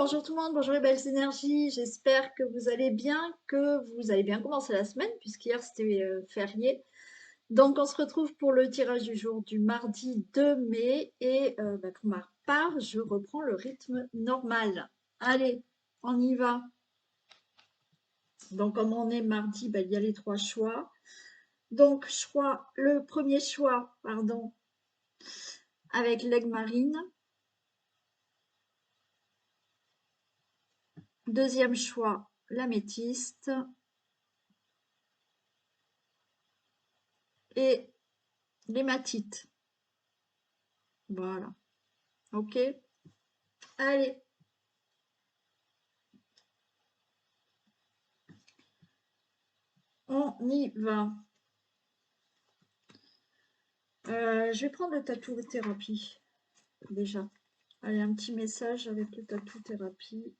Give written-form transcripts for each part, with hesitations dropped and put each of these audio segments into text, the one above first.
Bonjour tout le monde, bonjour les belles énergies, j'espère que vous allez bien, que vous allez bien commencer la semaine, puisqu'hier c'était férié. Donc on se retrouve pour le tirage du jour du mardi 2 mai, et pour ma part, je reprends le rythme normal. Allez, on y va. Donc comme on est mardi, il y a les 3 choix. Donc le premier choix, pardon, avec l'aigle marine. Deuxième choix, l'améthyste. Et l'hématite. Voilà. Ok. Allez. On y va. Je vais prendre le tatou thérapie déjà. Allez, un petit message avec le tatou thérapie.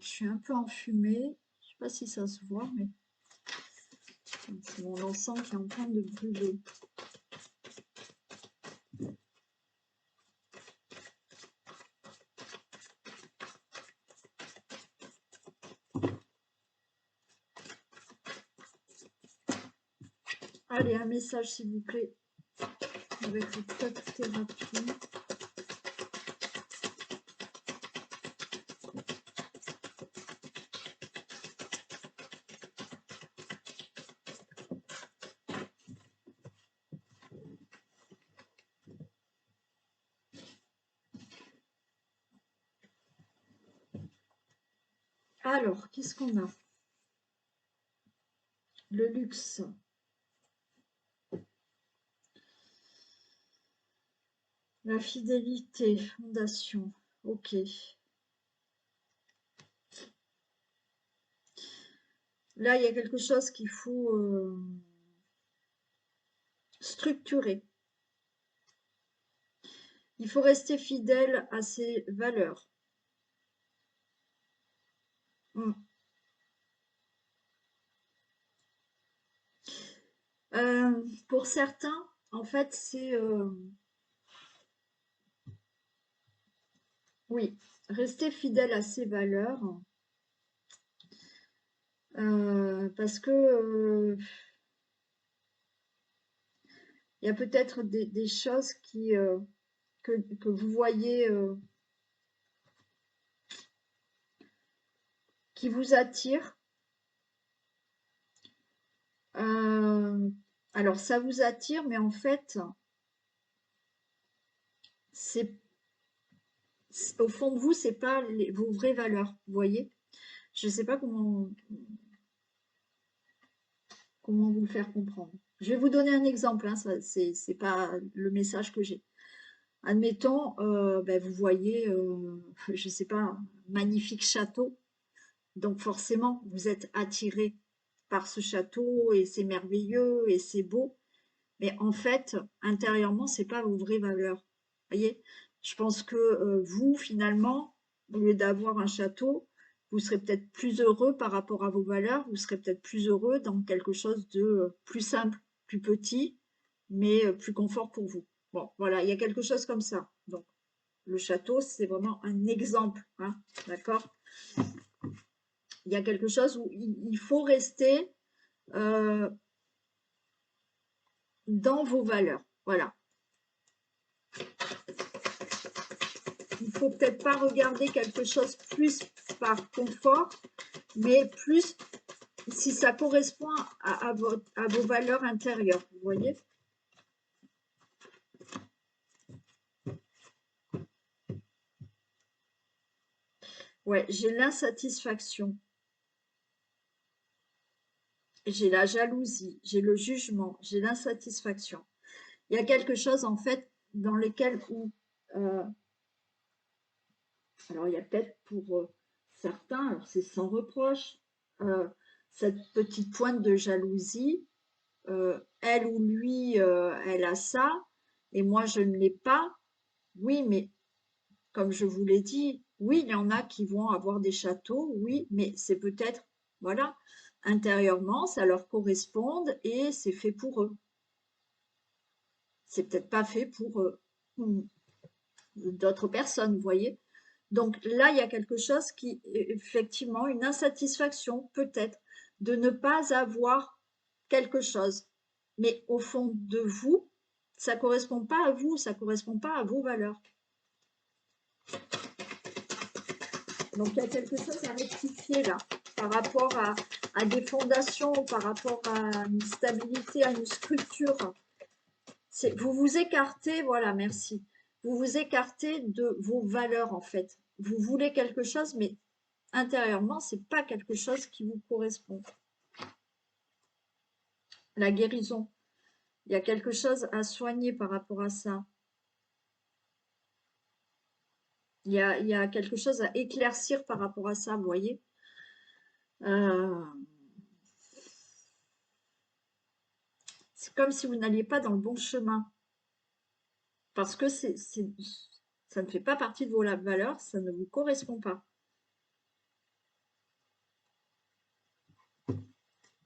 Je suis un peu enfumée. Je ne sais pas si ça se voit, mais c'est mon encens qui est en train de brûler. Allez, un message s'il vous plaît avec le tatou thérapie. Alors, qu'est-ce qu'on a? Le luxe. La fidélité, fondation. Ok. Là, il y a quelque chose qu'il faut structurer. Il faut rester fidèle à ses valeurs. Pour certains, en fait, c'est oui, rester fidèle à ses valeurs, parce que il y a peut-être des choses que vous voyez qui vous attirent. Alors, ça vous attire, mais en fait, c'est au fond de vous, c'est pas vos vraies valeurs, vous voyez? Je ne sais pas comment vous le faire comprendre. Je vais vous donner un exemple, hein, ça, c'est pas le message que j'ai. Admettons, vous voyez, je ne sais pas, un magnifique château, donc forcément, vous êtes attiré par ce château et c'est merveilleux et c'est beau, mais en fait, intérieurement, c'est pas vos vraies valeurs. Vous voyez? Je pense que vous, finalement, au lieu d'avoir un château, vous serez peut-être plus heureux par rapport à vos valeurs, vous serez peut-être plus heureux dans quelque chose de plus simple, plus petit, mais plus confort pour vous. Bon, voilà, il y a quelque chose comme ça. Donc, le château, c'est vraiment un exemple, hein, d'accord? Il y a quelque chose où il faut rester dans vos valeurs, voilà. Il faut peut-être pas regarder quelque chose plus par confort, mais plus si ça correspond à vos valeurs intérieures, vous voyez? Ouais, j'ai l'insatisfaction, j'ai la jalousie, j'ai le jugement, j'ai l'insatisfaction. Il y a quelque chose en fait dans lequel où alors il y a peut-être pour certains, alors c'est sans reproche, euh, cette petite pointe de jalousie, elle ou lui, elle a ça, et moi je ne l'ai pas. Oui, mais comme je vous l'ai dit, oui, il y en a qui vont avoir des châteaux, oui, mais c'est peut-être Voilà. Intérieurement, ça leur correspond et c'est fait pour eux. C'est peut-être pas fait pour d'autres personnes, vous voyez. Donc là, il y a quelque chose qui, effectivement, une insatisfaction peut-être de ne pas avoir quelque chose. Mais au fond de vous, ça ne correspond pas à vous, ça ne correspond pas à vos valeurs. Donc il y a quelque chose à rectifier là, par rapport à des fondations, par rapport à une stabilité, à une structure. Vous vous écartez, voilà, merci. Vous vous écartez de vos valeurs en fait. Vous voulez quelque chose, mais intérieurement, c'est pas quelque chose qui vous correspond. La guérison, il y a quelque chose à soigner par rapport à ça. Il y a quelque chose à éclaircir par rapport à ça, vous voyez. C'est comme si vous n'alliez pas dans le bon chemin. Parce que ça ne fait pas partie de vos valeurs, ça ne vous correspond pas.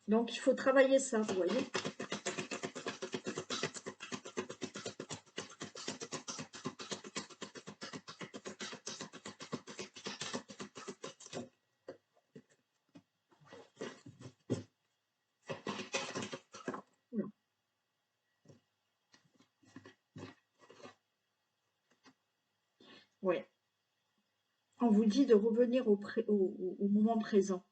Donc, il faut travailler ça, vous voyez. Oula. Ouais. On vous dit de revenir au moment présent.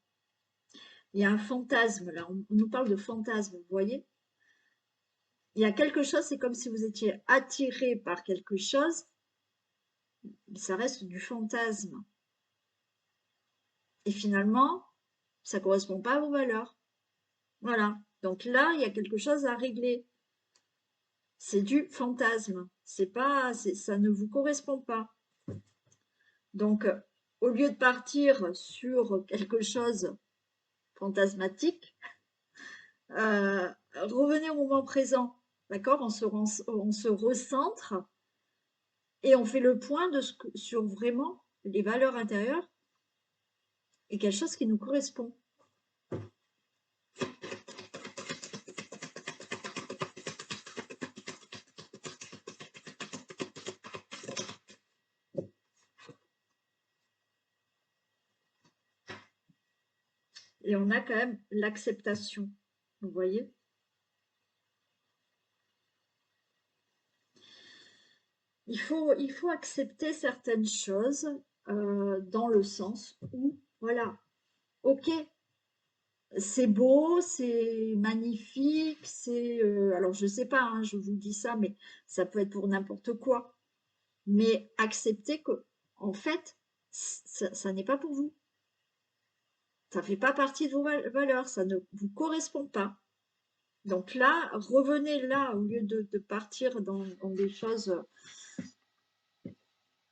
Il y a un fantasme là, on nous parle de fantasme, vous voyez. Il y a quelque chose, c'est comme si vous étiez attiré par quelque chose, mais ça reste du fantasme. Et finalement, ça ne correspond pas à vos valeurs. Voilà. Donc là, il y a quelque chose à régler. C'est du fantasme. Ça ne vous correspond pas. Donc, au lieu de partir sur quelque chose fantasmatique, revenez au moment présent. D'accord? On se recentre et on fait le point sur vraiment les valeurs intérieures et quelque chose qui nous correspond. Et on a quand même l'acceptation. Vous voyez? Il faut accepter certaines choses dans le sens où, voilà, ok, c'est beau, c'est magnifique, alors je sais pas, hein, je vous dis ça, mais ça peut être pour n'importe quoi. Mais accepter que, en fait, ça n'est pas pour vous. Ça fait pas partie de vos valeurs, ça ne vous correspond pas. Donc là, revenez là, au lieu de partir dans des choses,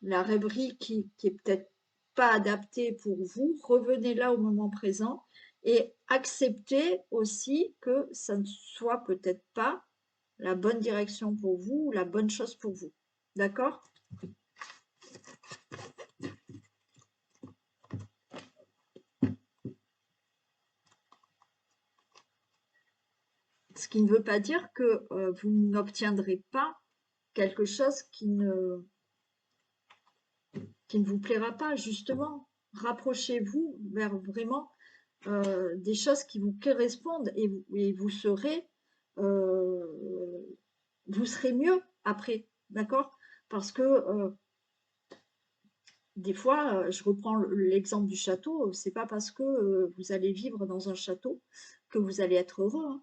la rêverie qui est peut-être pas adaptée pour vous, revenez là au moment présent et acceptez aussi que ça ne soit peut-être pas la bonne direction pour vous ou la bonne chose pour vous. D'accord? Ce qui ne veut pas dire que vous n'obtiendrez pas quelque chose qui ne vous plaira pas. Justement, rapprochez-vous vers vraiment des choses qui vous correspondent et vous serez mieux après, d'accord? Parce que des fois, je reprends l'exemple du château, c'est pas parce que vous allez vivre dans un château que vous allez être heureux, hein,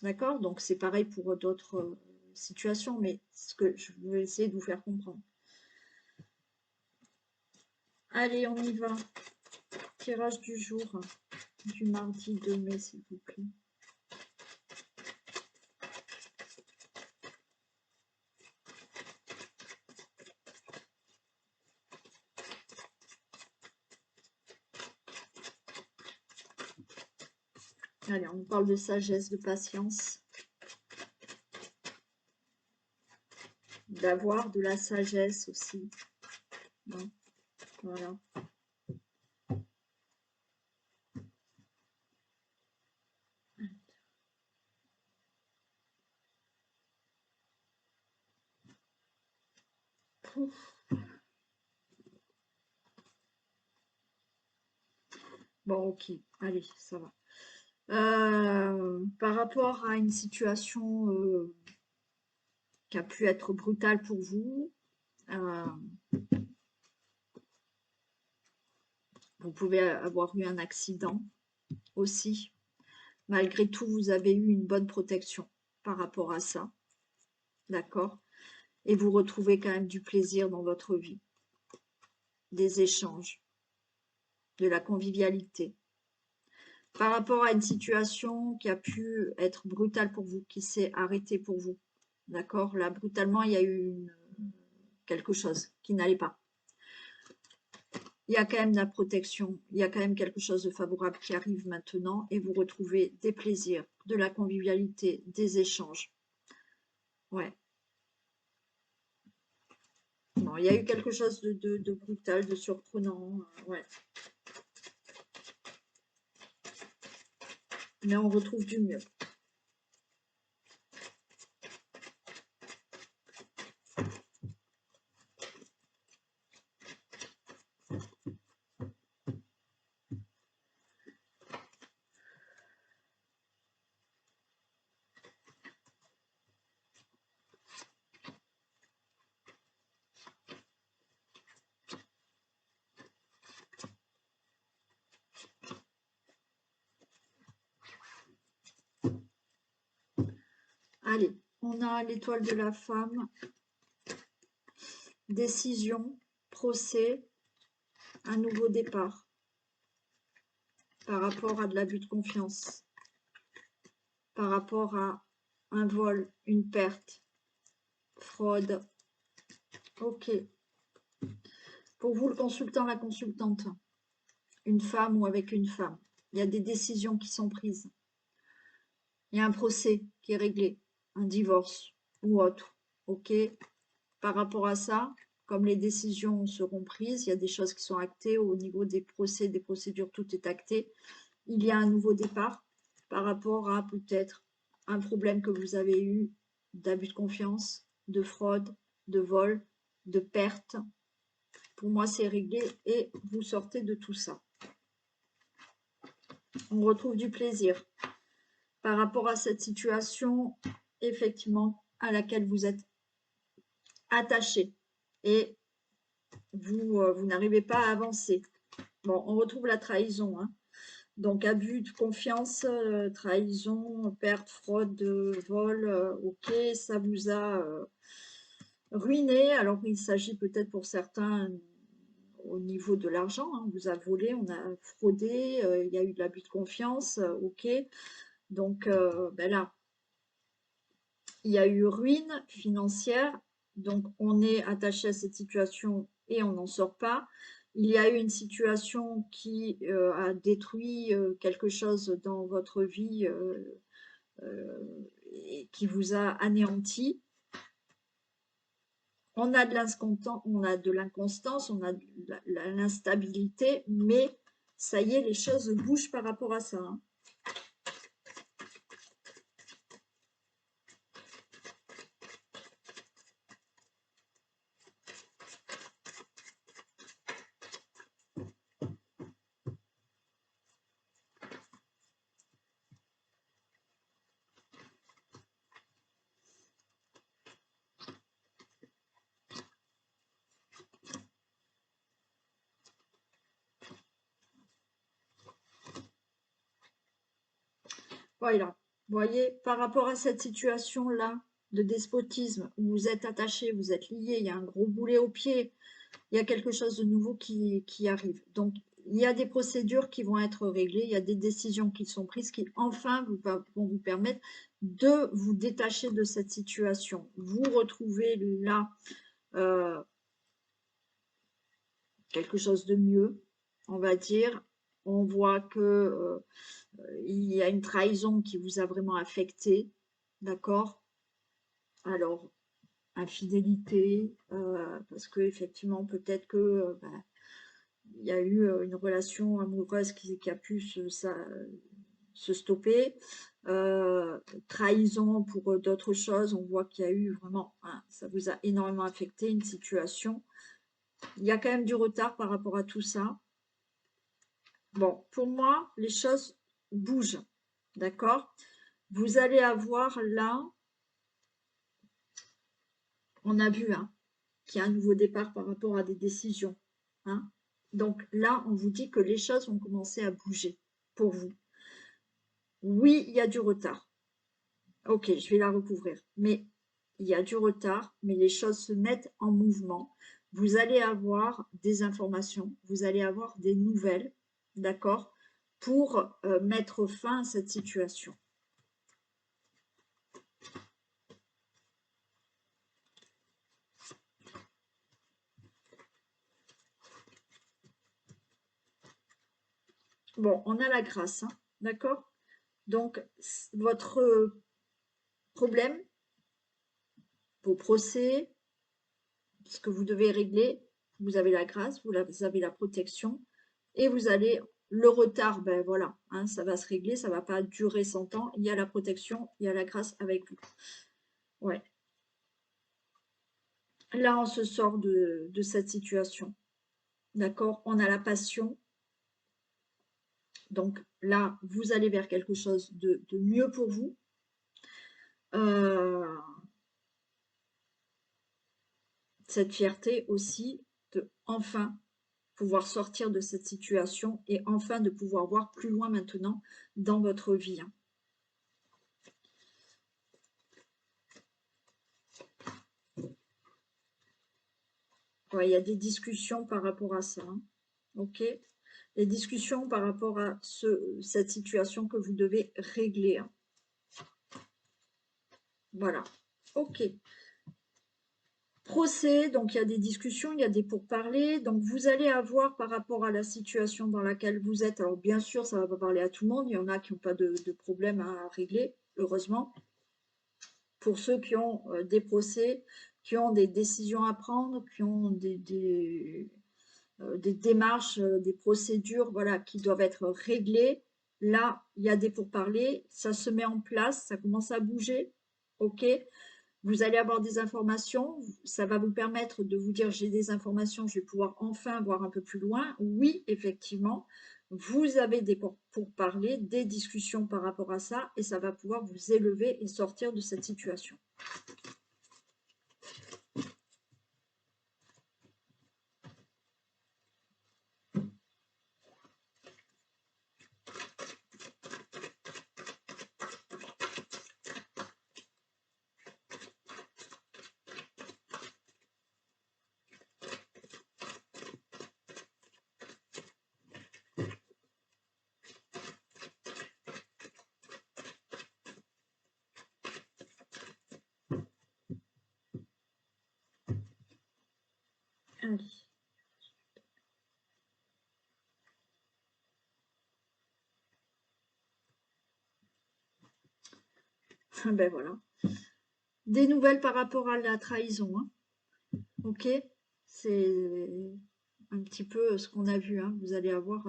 d'accord? Donc c'est pareil pour d'autres situations, mais ce que je veux essayer de vous faire comprendre. Allez, on y va. Tirage du jour du mardi 2 mai, s'il vous plaît. Allez, on parle de sagesse, de patience, d'avoir de la sagesse aussi. Voilà. Bon, ok, allez, ça va. Par rapport à une situation qui a pu être brutale pour vous, euh, vous pouvez avoir eu un accident aussi. Malgré tout, vous avez eu une bonne protection par rapport à ça, d'accord? Et vous retrouvez quand même du plaisir dans votre vie, des échanges, de la convivialité. Par rapport à une situation qui a pu être brutale pour vous, qui s'est arrêtée pour vous, d'accord? Là, brutalement, il y a eu quelque chose qui n'allait pas. Il y a quand même de la protection, il y a quand même quelque chose de favorable qui arrive maintenant et vous retrouvez des plaisirs, de la convivialité, des échanges. Ouais. Bon, il y a eu quelque chose de brutal, de surprenant. Ouais. Mais on retrouve du mieux. Allez, on a l'étoile de la femme, décision, procès, un nouveau départ par rapport à de l'abus de confiance, par rapport à un vol, une perte, fraude. Ok. Pour vous, le consultant, la consultante, une femme ou avec une femme, il y a des décisions qui sont prises. Il y a un procès qui est réglé, un divorce ou autre. Ok. Par rapport à ça, comme les décisions seront prises, il y a des choses qui sont actées au niveau des procès, des procédures, tout est acté. Il y a un nouveau départ par rapport à peut-être un problème que vous avez eu d'abus de confiance, de fraude, de vol, de perte. Pour moi, c'est réglé et vous sortez de tout ça. On retrouve du plaisir par rapport à cette situation, effectivement, à laquelle vous êtes attaché et vous n'arrivez pas à avancer. Bon, on retrouve la trahison, hein. Donc, abus de confiance, trahison, perte, fraude, vol, ok, ça vous a ruiné. Alors, il s'agit peut-être pour certains au niveau de l'argent, hein, on vous a volé, on a fraudé, il y a eu de l'abus de confiance, ok. Donc, ben là, il y a eu ruine financière, donc on est attaché à cette situation et on n'en sort pas. Il y a eu une situation qui a détruit quelque chose dans votre vie et qui vous a anéanti. On a de l'inconstance, on a de l'instabilité, mais ça y est, les choses bougent par rapport à ça, hein. Voilà, vous voyez, par rapport à cette situation-là de despotisme, où vous êtes attaché, vous êtes lié, il y a un gros boulet au pied, il y a quelque chose de nouveau qui arrive. Donc, il y a des procédures qui vont être réglées, il y a des décisions qui sont prises qui, enfin, vont vous permettre de vous détacher de cette situation. Vous retrouvez là quelque chose de mieux, on va dire. On voit que il y a une trahison qui vous a vraiment affecté, d'accord? Alors, infidélité, parce que effectivement, peut-être que il y a eu une relation amoureuse qui a pu se stopper. Trahison pour d'autres choses, on voit qu'il y a eu vraiment, hein, ça vous a énormément affecté, une situation. Il y a quand même du retard par rapport à tout ça. Bon, pour moi, les choses bougent, d'accord? Vous allez avoir là, on a vu, hein, qu'il y a un nouveau départ par rapport à des décisions, hein. Donc là, on vous dit que les choses vont commencer à bouger pour vous. Oui, il y a du retard. Ok, je vais la recouvrir. Mais il y a du retard, mais les choses se mettent en mouvement. Vous allez avoir des informations, vous allez avoir des nouvelles, d'accord, pour mettre fin à cette situation. Bon, on a la grâce, hein, d'accord? Donc, votre problème, vos procès, ce que vous devez régler, vous avez la grâce, vous avez la protection, et vous allez, le retard, ben voilà, hein, ça va se régler, ça ne va pas durer 100 ans, il y a la protection, il y a la grâce avec vous. Ouais. Là, on se sort de cette situation, d'accord? On a la passion, donc là, vous allez vers quelque chose de mieux pour vous. Cette fierté aussi de enfin pouvoir sortir de cette situation et enfin de pouvoir voir plus loin maintenant dans votre vie, hein. Ouais, il y a des discussions par rapport à ça, hein. Ok? Des discussions par rapport à cette situation que vous devez régler, hein. Voilà. Ok. Procès, donc il y a des discussions, il y a des pourparlers. Donc vous allez avoir par rapport à la situation dans laquelle vous êtes, alors bien sûr, ça ne va pas parler à tout le monde, il y en a qui n'ont pas de problème à régler, heureusement. Pour ceux qui ont des procès, qui ont des décisions à prendre, qui ont des démarches, des procédures, voilà, qui doivent être réglées, là, il y a des pourparlers, ça se met en place, ça commence à bouger, ok? Vous allez avoir des informations, ça va vous permettre de vous dire j'ai des informations, je vais pouvoir enfin voir un peu plus loin. Oui, effectivement, vous avez des pourparlers, des discussions par rapport à ça et ça va pouvoir vous élever et sortir de cette situation. Allez. Ben voilà. Des nouvelles par rapport à la trahison, hein. Ok, c'est un petit peu ce qu'on a vu, hein. Vous allez avoir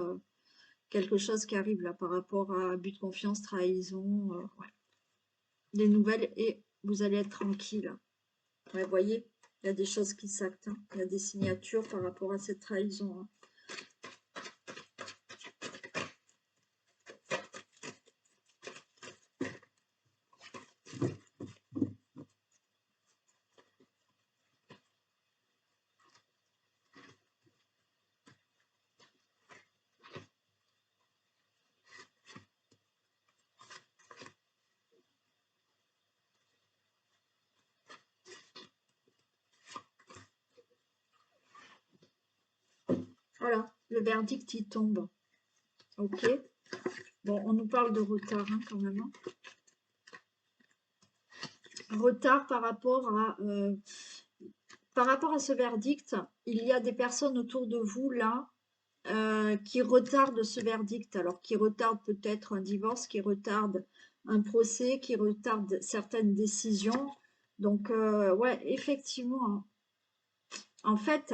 quelque chose qui arrive là par rapport à abus de confiance, trahison, ouais. Des nouvelles et vous allez être tranquille. Ouais, vous voyez, il y a des choses qui s'actent, hein. Il y a des signatures par rapport à cette trahison, hein. Voilà, le verdict il tombe. Ok. Bon, on nous parle de retard, hein, quand même, hein. Retard par rapport à ce verdict, il y a des personnes autour de vous là qui retardent ce verdict, alors qui retardent peut-être un divorce, qui retardent un procès, qui retardent certaines décisions. Donc, ouais, effectivement, hein. En fait,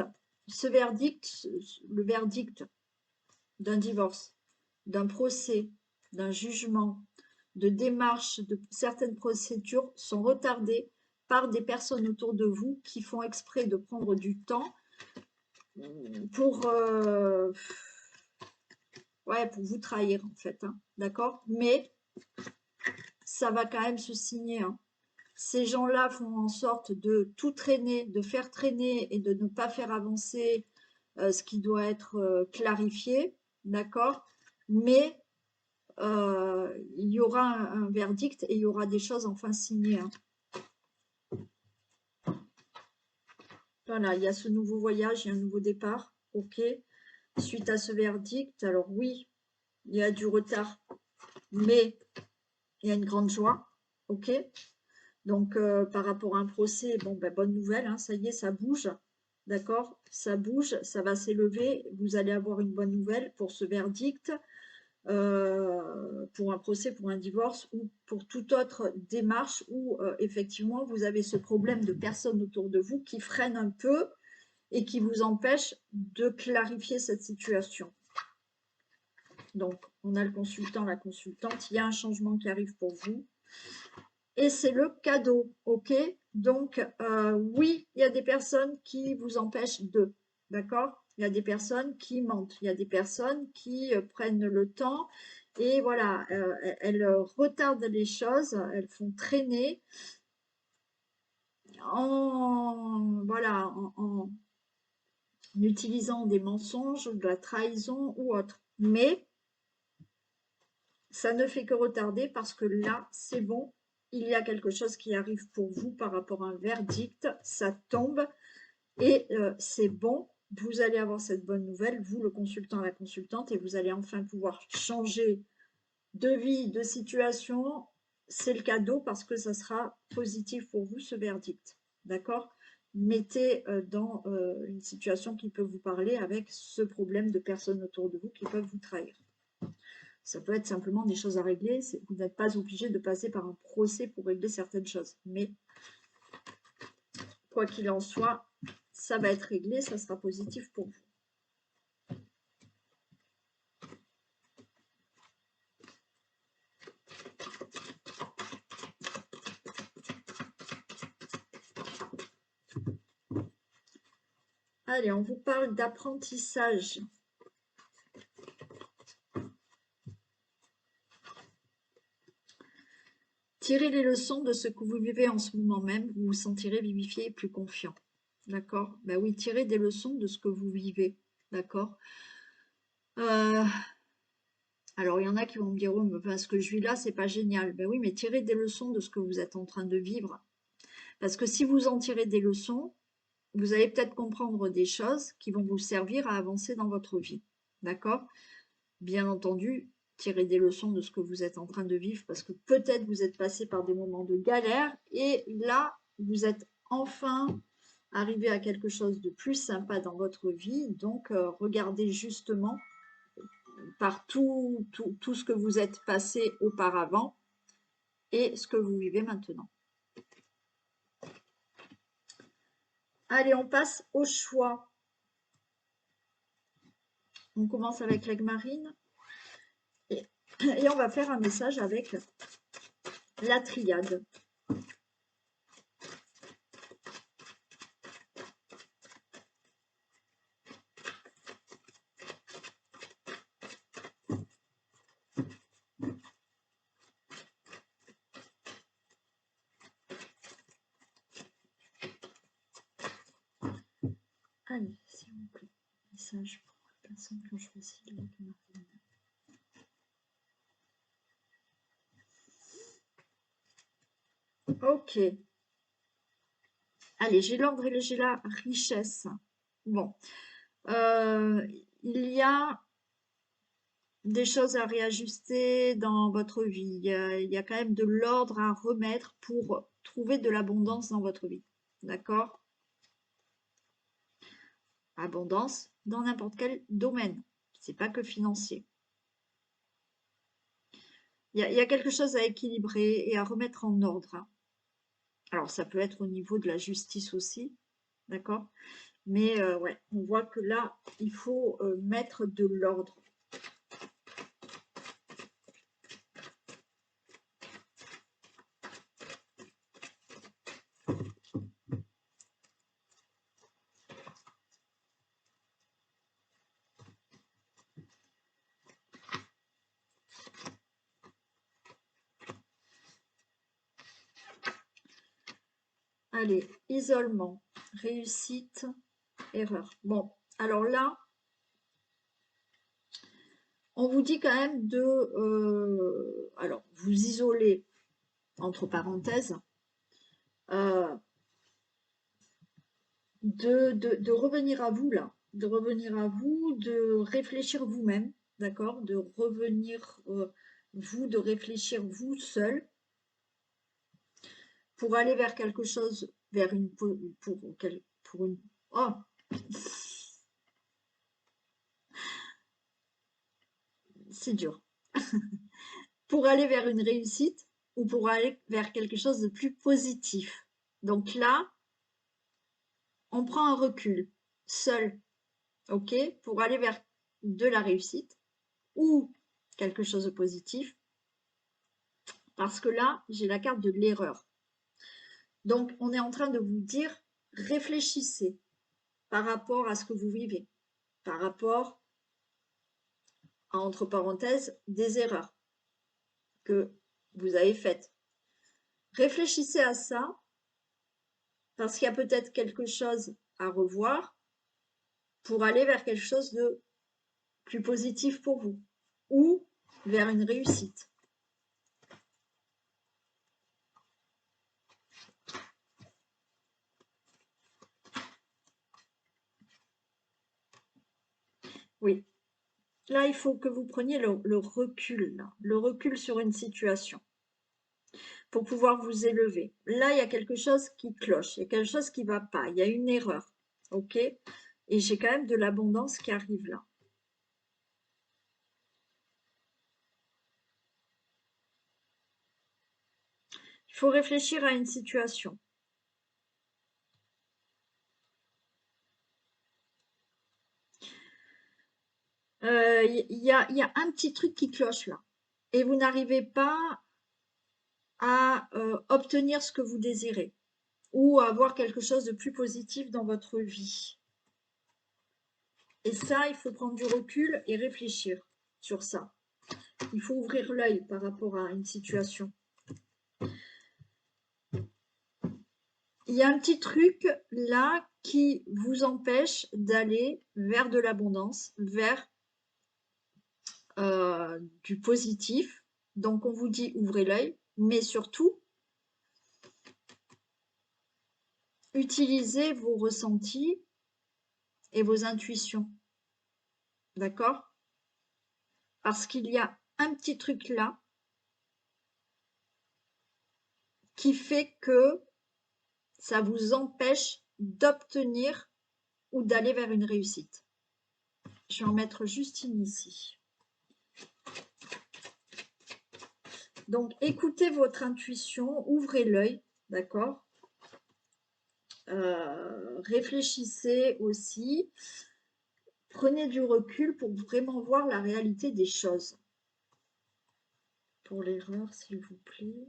ce verdict, le verdict d'un divorce, d'un procès, d'un jugement, de démarches, de certaines procédures sont retardées par des personnes autour de vous qui font exprès de prendre du temps pour, ouais, pour vous trahir en fait, hein, d'accord? Mais ça va quand même se signer, hein. Ces gens-là font en sorte de tout traîner, de faire traîner et de ne pas faire avancer ce qui doit être clarifié, d'accord? Mais il y aura un verdict et il y aura des choses enfin signées, hein. Voilà, il y a ce nouveau voyage, il y a un nouveau départ, ok. Suite à ce verdict, alors oui, il y a du retard, mais il y a une grande joie, ok. Donc par rapport à un procès, bon, ben, bonne nouvelle, hein, ça y est, ça bouge, d'accord, ça bouge, ça va s'élever, vous allez avoir une bonne nouvelle pour ce verdict, pour un procès, pour un divorce ou pour toute autre démarche où effectivement vous avez ce problème de personnes autour de vous qui freinent un peu et qui vous empêchent de clarifier cette situation. Donc, on a le consultant, la consultante, il y a un changement qui arrive pour vous. Et c'est le cadeau, ok? Donc, oui, il y a des personnes qui vous empêchent de, d'accord? Il y a des personnes qui mentent, il y a des personnes qui prennent le temps et voilà, elles retardent les choses, elles font traîner voilà, en utilisant des mensonges, de la trahison ou autre. Mais ça ne fait que retarder parce que là, c'est bon, il y a quelque chose qui arrive pour vous par rapport à un verdict, ça tombe et c'est bon, vous allez avoir cette bonne nouvelle, vous le consultant, la consultante, et vous allez enfin pouvoir changer de vie, de situation. C'est le cadeau parce que ça sera positif pour vous ce verdict, d'accord? Mettez dans une situation qui peut vous parler avec ce problème de personnes autour de vous qui peuvent vous trahir. Ça peut être simplement des choses à régler. Vous n'êtes pas obligé de passer par un procès pour régler certaines choses. Mais quoi qu'il en soit, ça va être réglé, ça sera positif pour vous. Allez, on vous parle d'apprentissage. Tirez les leçons de ce que vous vivez en ce moment même, vous vous sentirez vivifié et plus confiant. D'accord? Ben oui, tirez des leçons de ce que vous vivez. D'accord? Alors, il y en a qui vont me dire, oh, mais ce que je vis là, c'est pas génial. Ben oui, mais tirez des leçons de ce que vous êtes en train de vivre. Parce que si vous en tirez des leçons, vous allez peut-être comprendre des choses qui vont vous servir à avancer dans votre vie. D'accord? Bien entendu, tirez des leçons de ce que vous êtes en train de vivre parce que peut-être vous êtes passé par des moments de galère et là, vous êtes enfin arrivé à quelque chose de plus sympa dans votre vie. Donc, regardez justement par tout ce que vous êtes passé auparavant et ce que vous vivez maintenant. Allez, on passe au choix. On commence avec l'aigle marine et on va faire un message avec la triade. Allez, s'il vous plaît, message pour la personne qui a choisi l'aigle marine. Ok. Allez, j'ai l'ordre et j'ai la richesse. Bon. Il y a des choses à réajuster dans votre vie. Il y a quand même de l'ordre à remettre pour trouver de l'abondance dans votre vie. D'accord? Abondance dans n'importe quel domaine. C'est pas que financier. Il y a quelque chose à équilibrer et à remettre en ordre. Alors, ça peut être au niveau de la justice aussi. D'accord? Mais ouais, on voit que là, il faut mettre de l'ordre. Allez, isolement, réussite, erreur. Bon, alors là, on vous dit quand même de... alors, vous isoler, entre parenthèses, de revenir à vous, là. De revenir à vous, de réfléchir vous-même, d'accord? De revenir, vous, de réfléchir vous seul, pour aller vers quelque chose, vers une... pour une... Oh, c'est dur. Pour aller vers une réussite ou pour aller vers quelque chose de plus positif. Donc là, on prend un recul, seul, ok, pour aller vers de la réussite ou quelque chose de positif, parce que là, j'ai la carte de l'erreur. Donc, on est en train de vous dire, réfléchissez par rapport à ce que vous vivez, par rapport à, entre parenthèses, des erreurs que vous avez faites. Réfléchissez à ça, parce qu'il y a peut-être quelque chose à revoir pour aller vers quelque chose de plus positif pour vous ou vers une réussite. Oui, là, il faut que vous preniez le recul, là, le recul sur une situation pour pouvoir vous élever. Là, il y a quelque chose qui cloche, il y a quelque chose qui ne va pas, il y a une erreur, ok? Et j'ai quand même de l'abondance qui arrive là. Il faut réfléchir à une situation. Il y a un petit truc qui cloche là. Et vous n'arrivez pas à obtenir ce que vous désirez ou à avoir quelque chose de plus positif dans votre vie. Et ça, il faut prendre du recul et réfléchir sur ça. Il faut ouvrir l'œil par rapport à une situation. Il y a un petit truc là qui vous empêche d'aller vers de l'abondance, vers du positif. Donc, on vous dit ouvrez l'œil, mais surtout, utilisez vos ressentis et vos intuitions. D'accord? Parce qu'il y a un petit truc là qui fait que ça vous empêche d'obtenir ou d'aller vers une réussite. Je vais en mettre juste une ici. Donc, écoutez votre intuition, ouvrez l'œil, d'accord? Réfléchissez aussi. Prenez du recul pour vraiment voir la réalité des choses. Pour l'erreur, s'il vous plaît.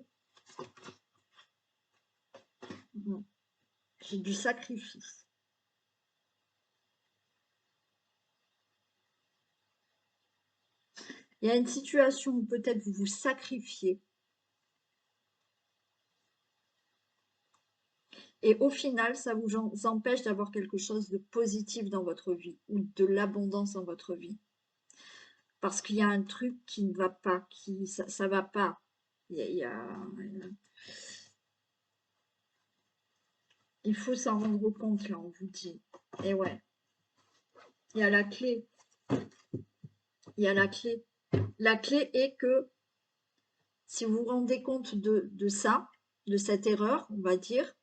Bon. J'ai du sacrifice. Il y a une situation où peut-être vous vous sacrifiez. Et au final, ça vous empêche d'avoir quelque chose de positif dans votre vie ou de l'abondance dans votre vie. Parce qu'il y a un truc qui ne va pas, ça va pas. Il faut s'en rendre compte, là, on vous dit. Et ouais, il y a la clé. Il y a la clé. La clé est que si vous vous rendez compte de ça, de cette erreur, on va dire,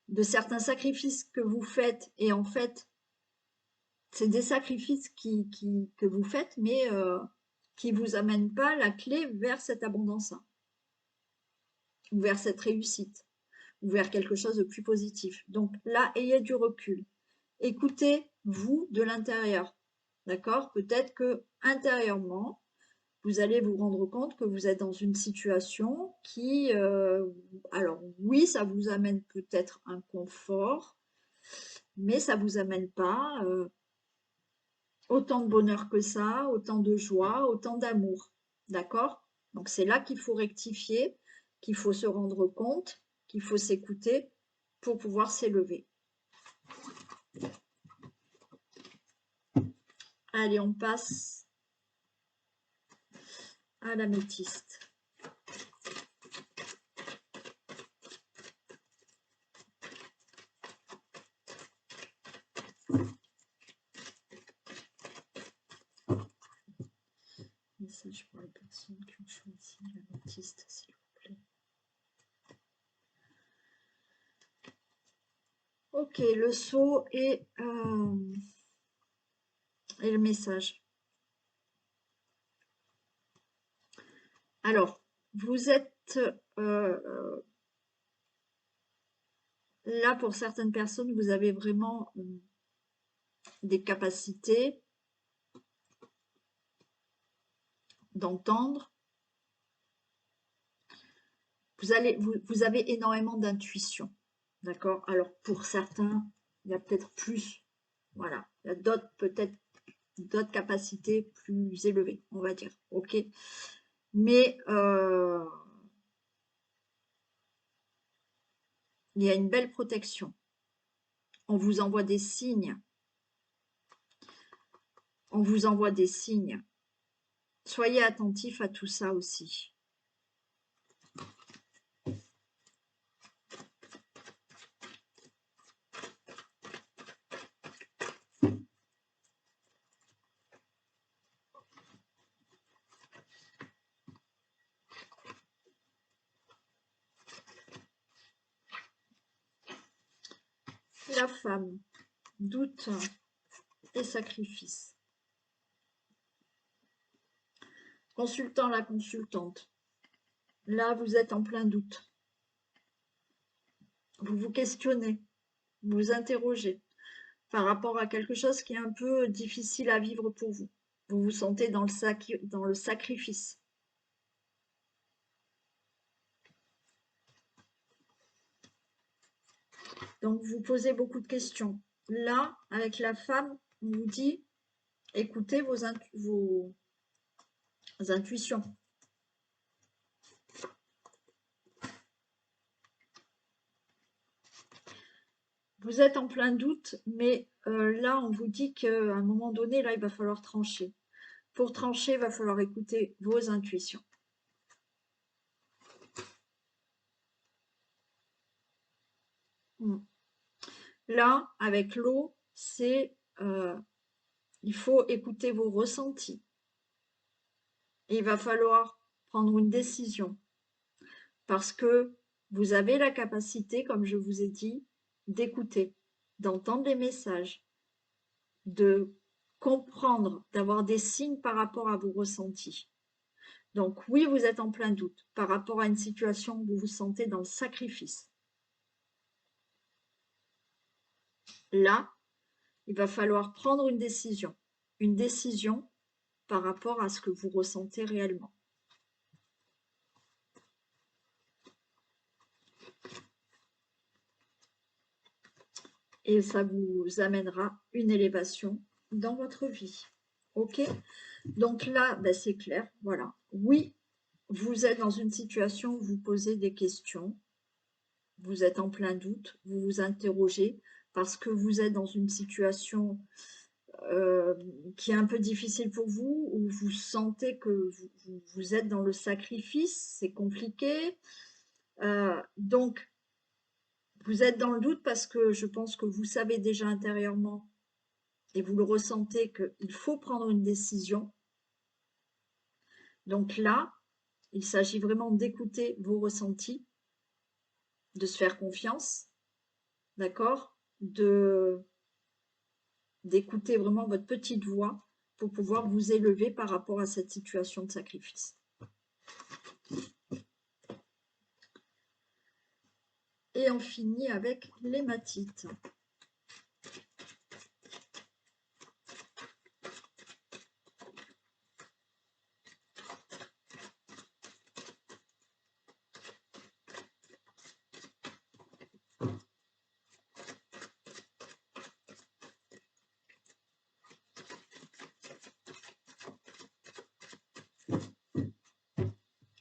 de certains sacrifices que vous faites, et en fait, c'est des sacrifices que vous faites, mais qui ne vous amènent pas la clé vers cette abondance, ou vers cette réussite, ou vers quelque chose de plus positif. Donc là, ayez du recul. Écoutez-vous de l'intérieur, d'accord? Peut-être que intérieurement, vous allez vous rendre compte que vous êtes dans une situation qui, alors oui, ça vous amène peut-être un confort, mais ça vous amène pas autant de bonheur que ça, autant de joie, autant d'amour, d'accord? Donc c'est là qu'il faut rectifier, qu'il faut se rendre compte, qu'il faut s'écouter pour pouvoir s'élever. Allez, on passe à l'améthyste. Message pour les personnes qui ont choisi l'améthyste, s'il vous plaît. Ok, le sceau et le message. Alors, vous êtes là pour certaines personnes, vous avez vraiment des capacités d'entendre. Vous avez énormément d'intuition, d'accord? Alors, pour certains, il y a peut-être plus, voilà. Il y a d'autres, peut-être, d'autres capacités plus élevées, on va dire, ok? Mais il y a une belle protection. On vous envoie des signes. On vous envoie des signes. Soyez attentifs à tout ça aussi. La femme, doute et sacrifice. Consultant, la consultante. Là, vous êtes en plein doute. Vous vous questionnez, vous vous interrogez par rapport à quelque chose qui est un peu difficile à vivre pour vous. Vous vous sentez dans le sacrifice. Donc, vous posez beaucoup de questions. Là, avec la femme, on vous dit, écoutez vos intuitions. Vous êtes en plein doute, mais là, on vous dit qu'à un moment donné, là, il va falloir trancher. Pour trancher, il va falloir écouter vos intuitions. Là, avec l'eau, c'est il faut écouter vos ressentis. Et il va falloir prendre une décision. Parce que vous avez la capacité, comme je vous ai dit, d'écouter, d'entendre les messages, de comprendre, d'avoir des signes par rapport à vos ressentis. Donc oui, vous êtes en plein doute par rapport à une situation où vous vous sentez dans le sacrifice. Là, il va falloir prendre une décision par rapport à ce que vous ressentez réellement. Et ça vous amènera une élévation dans votre vie. Ok? Donc là, ben c'est clair, voilà. Oui, vous êtes dans une situation où vous posez des questions, vous êtes en plein doute, vous vous interrogez parce que vous êtes dans une situation qui est un peu difficile pour vous, où vous sentez que vous êtes dans le sacrifice, c'est compliqué. Donc, vous êtes dans le doute parce que je pense que vous savez déjà intérieurement et vous le ressentez qu'il faut prendre une décision. Donc là, il s'agit vraiment d'écouter vos ressentis, de se faire confiance, d'accord, d'écouter vraiment votre petite voix pour pouvoir vous élever par rapport à cette situation de sacrifice. Et on finit avec l'hématite.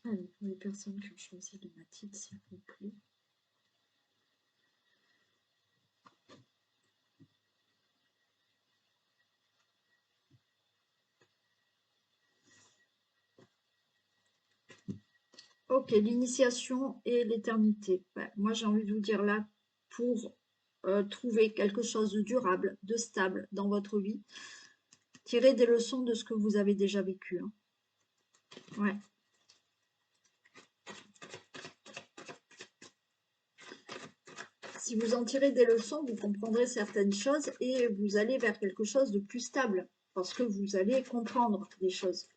Allez, pour les personnes qui ont choisi l'hématite, s'il vous plaît. Ok, l'initiation et l'éternité. Ouais, moi, j'ai envie de vous dire là, pour trouver quelque chose de durable, de stable dans votre vie, tirez des leçons de ce que vous avez déjà vécu, hein. Ouais. Si vous en tirez des leçons, vous comprendrez certaines choses et vous allez vers quelque chose de plus stable parce que vous allez comprendre des choses.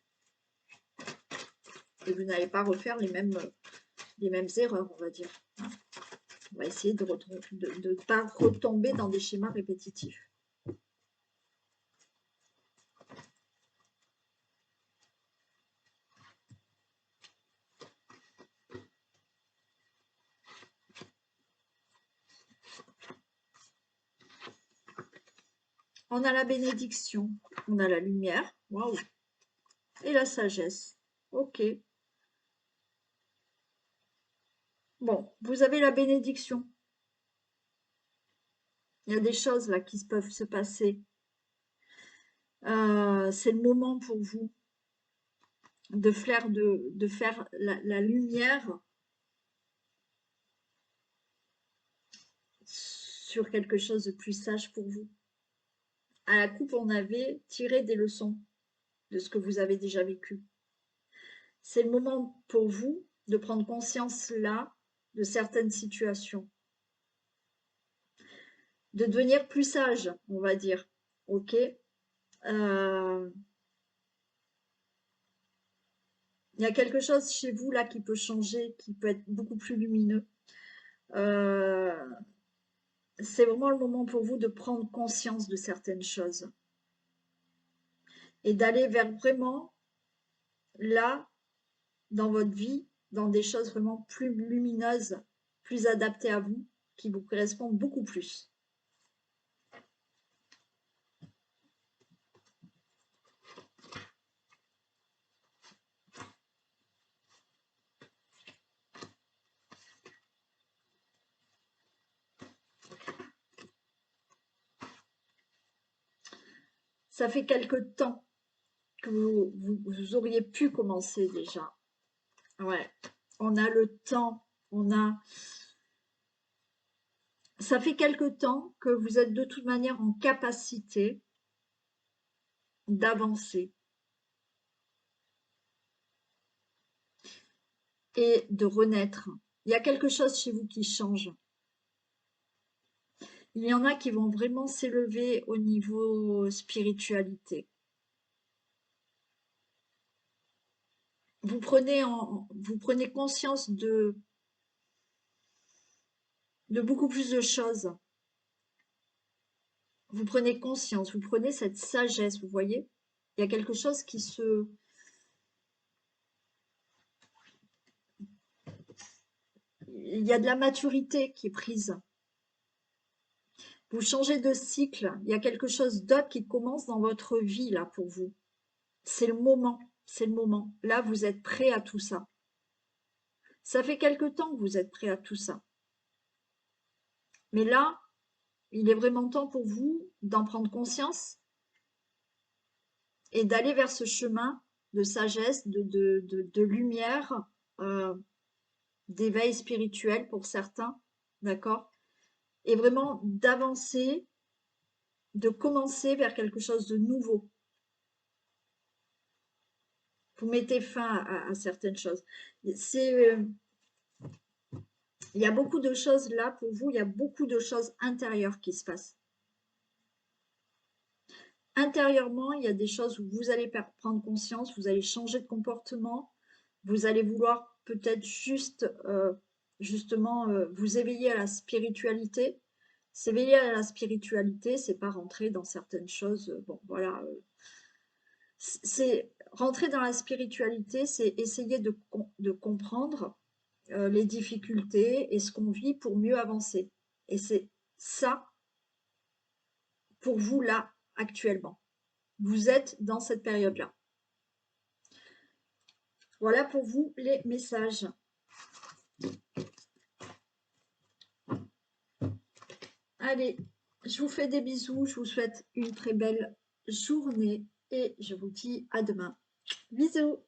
Et vous n'allez pas refaire les mêmes erreurs, on va dire. On va essayer de ne pas retomber dans des schémas répétitifs. On a la bénédiction, on a la lumière, waouh, et la sagesse. Ok. Bon, vous avez la bénédiction. Il y a des choses là qui peuvent se passer. C'est le moment pour vous de faire la lumière sur quelque chose de plus sage pour vous. À la coupe, on avait tiré des leçons de ce que vous avez déjà vécu. C'est le moment pour vous de prendre conscience là de certaines situations, de devenir plus sage, on va dire. Ok. Il y a quelque chose chez vous là qui peut changer, qui peut être beaucoup plus lumineux. C'est vraiment le moment pour vous de prendre conscience de certaines choses et d'aller vers vraiment là, dans votre vie, dans des choses vraiment plus lumineuses, plus adaptées à vous, qui vous correspondent beaucoup plus. Ça fait quelque temps que vous auriez pu commencer déjà. Ouais, on a le temps, ça fait quelque temps que vous êtes de toute manière en capacité d'avancer et de renaître. Il y a quelque chose chez vous qui change. Il y en a qui vont vraiment s'élever au niveau spiritualité. Vous prenez conscience de beaucoup plus de choses. Vous prenez conscience, vous prenez cette sagesse, vous voyez. Il y a quelque chose qui se... Il y a de la maturité qui est prise. Vous changez de cycle, il y a quelque chose d'autre qui commence dans votre vie là pour vous. C'est le moment, c'est le moment. Là, vous êtes prêt à tout ça. Ça fait quelque temps que vous êtes prêt à tout ça. Mais là, il est vraiment temps pour vous d'en prendre conscience et d'aller vers ce chemin de sagesse, de lumière, euh, d'éveil spirituel pour certains, d'accord? Et vraiment d'avancer, de commencer vers quelque chose de nouveau. Vous mettez fin à certaines choses. Il y a beaucoup de choses là pour vous, il y a beaucoup de choses intérieures qui se passent. Intérieurement, il y a des choses où vous allez prendre conscience, vous allez changer de comportement, vous allez vouloir peut-être justement vous éveiller à la spiritualité. S'éveiller à la spiritualité, c'est pas rentrer dans certaines choses. Bon, voilà. C'est rentrer dans la spiritualité, c'est essayer de comprendre les difficultés et ce qu'on vit pour mieux avancer. Et c'est ça pour vous là, actuellement. Vous êtes dans cette période-là. Voilà pour vous les messages. Allez, je vous fais des bisous, je vous souhaite une très belle journée et je vous dis à demain. Bisous!